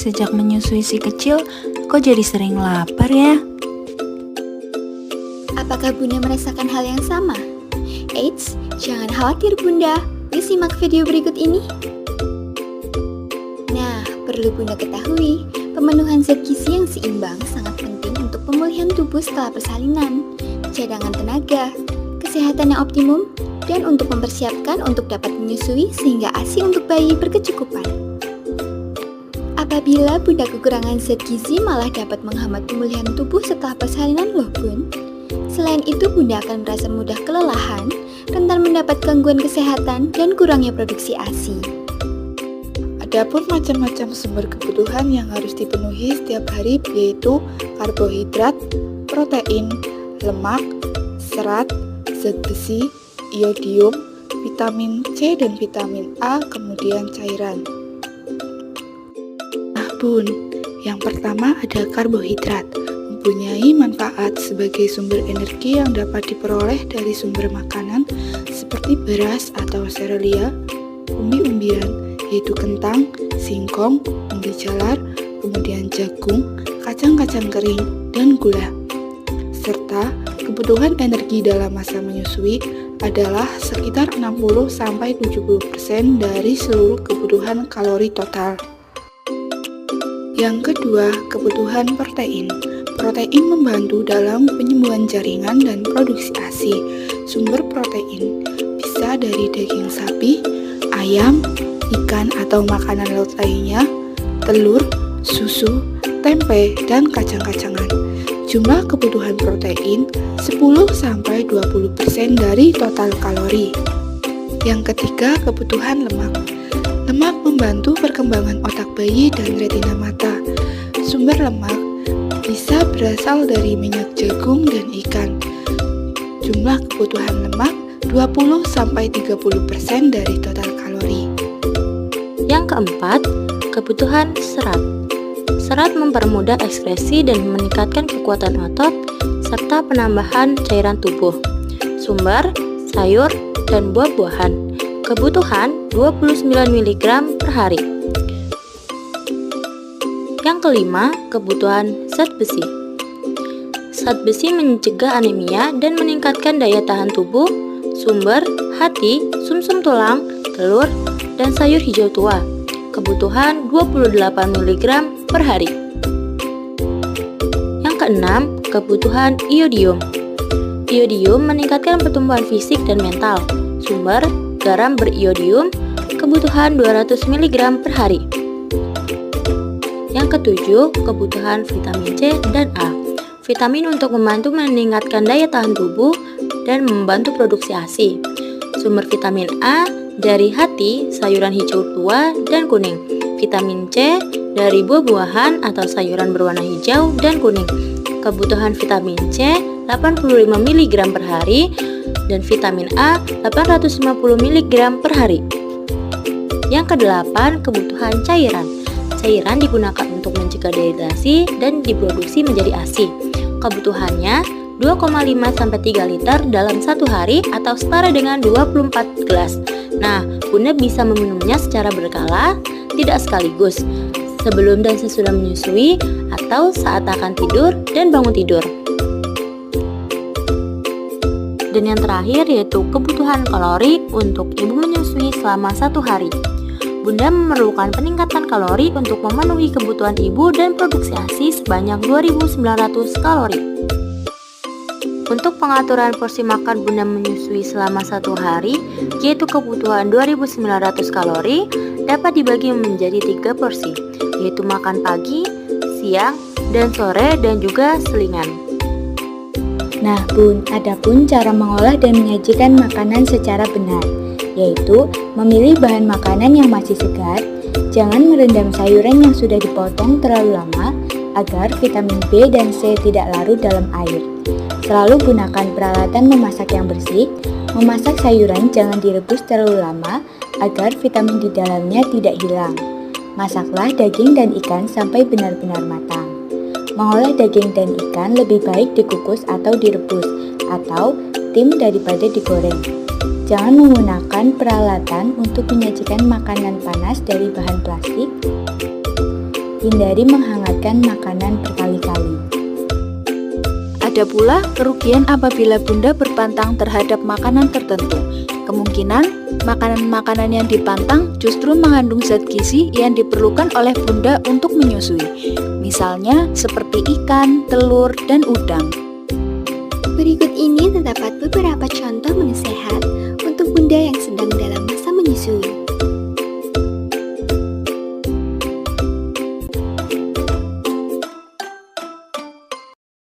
Sejak menyusui si kecil, kok jadi sering lapar ya? Apakah Bunda merasakan hal yang sama? Eits, jangan khawatir Bunda. Yuk simak video berikut ini. Nah, perlu Bunda ketahui, pemenuhan zat gizi yang seimbang sangat penting untuk pemulihan tubuh setelah persalinan, cadangan tenaga, kesehatan yang optimum, dan untuk mempersiapkan untuk dapat menyusui sehingga ASI untuk bayi berkecukupan. Apabila Bunda kekurangan zat gizi malah dapat menghambat pemulihan tubuh setelah persalinan loh Bun. Selain itu, Bunda akan merasa mudah kelelahan, rentan mendapat gangguan kesehatan, dan kurangnya produksi ASI. Adapun macam-macam sumber kebutuhan yang harus dipenuhi setiap hari yaitu karbohidrat, protein, lemak, serat, zat besi, iodium, vitamin C dan vitamin A, kemudian cairan. Nah Bun, yang pertama ada karbohidrat. Mempunyai manfaat sebagai sumber energi yang dapat diperoleh dari sumber makanan seperti beras atau serealia, umbi-umbian yaitu kentang, singkong, umbi jalar, kemudian jagung, kacang-kacang kering, dan gula. Serta kebutuhan energi dalam masa menyusui adalah sekitar 60-70% dari seluruh kebutuhan kalori total. Yang kedua, kebutuhan protein. Protein membantu dalam penyembuhan jaringan dan produksi ASI. Sumber protein bisa dari daging sapi, ayam, ikan atau makanan laut lainnya, telur, susu, tempe, dan kacang-kacangan. Jumlah kebutuhan protein 10-20% dari total kalori. Yang ketiga, kebutuhan lemak. Lemak membantu perkembangan otak bayi dan retina mata. Sumber lemak bisa berasal dari minyak jagung dan ikan. Jumlah kebutuhan lemak 20-30% dari total kalori. Yang keempat, kebutuhan serat. Serat mempermudah ekskresi dan meningkatkan kekuatan otot serta penambahan cairan tubuh. Sumber, sayur, dan buah-buahan. Kebutuhan 29 mg per hari. Yang kelima, kebutuhan zat besi. Zat besi mencegah anemia dan meningkatkan daya tahan tubuh. Sumber, hati, sumsum tulang, telur, dan sayur hijau tua. Kebutuhan 28 mg per hari. Yang keenam, kebutuhan iodium. Iodium meningkatkan pertumbuhan fisik dan mental. Sumber, garam beriodium, kebutuhan 200 mg per hari. Yang ketujuh, kebutuhan vitamin C dan A. Vitamin untuk membantu meningkatkan daya tahan tubuh dan membantu produksi ASI. Sumber vitamin A dari hati, sayuran hijau tua dan kuning. Vitamin C dari buah-buahan atau sayuran berwarna hijau dan kuning. Kebutuhan vitamin C 85 mg per hari dan vitamin A 850 mg per hari. Yang kedelapan, kebutuhan cairan. Cairan digunakan untuk mencegah dehidrasi dan diproduksi menjadi ASI. Kebutuhannya 2,5-3 liter dalam satu hari atau setara dengan 24 gelas. Nah, Bunda bisa meminumnya secara berkala, tidak sekaligus, sebelum dan sesudah menyusui atau saat akan tidur dan bangun tidur. Dan yang terakhir yaitu kebutuhan kalori untuk ibu menyusui selama satu hari. Bunda memerlukan peningkatan kalori untuk memenuhi kebutuhan ibu dan produksi ASI sebanyak 2.900 kalori. Untuk pengaturan porsi makan Bunda menyusui selama satu hari, yaitu kebutuhan 2.900 kalori, dapat dibagi menjadi 3 porsi, yaitu makan pagi, siang, dan sore, dan juga selingan. Nah Bun, adapun cara mengolah dan menyajikan makanan secara benar, yaitu memilih bahan makanan yang masih segar, jangan merendam sayuran yang sudah dipotong terlalu lama agar vitamin B dan C tidak larut dalam air. Selalu gunakan peralatan memasak yang bersih. Memasak sayuran jangan direbus terlalu lama agar vitamin di dalamnya tidak hilang. Masaklah daging dan ikan sampai benar-benar matang. Mengolah daging dan ikan lebih baik dikukus atau direbus, atau tim daripada digoreng. Jangan menggunakan peralatan untuk menyajikan makanan panas dari bahan plastik. Hindari menghangatkan makanan berkali-kali. Ada pula kerugian apabila Bunda berpantang terhadap makanan tertentu. Kemungkinan makanan-makanan yang dipantang justru mengandung zat gizi yang diperlukan oleh Bunda untuk menyusui. Misalnya seperti ikan, telur, dan udang. Berikut ini terdapat beberapa contoh menu sehat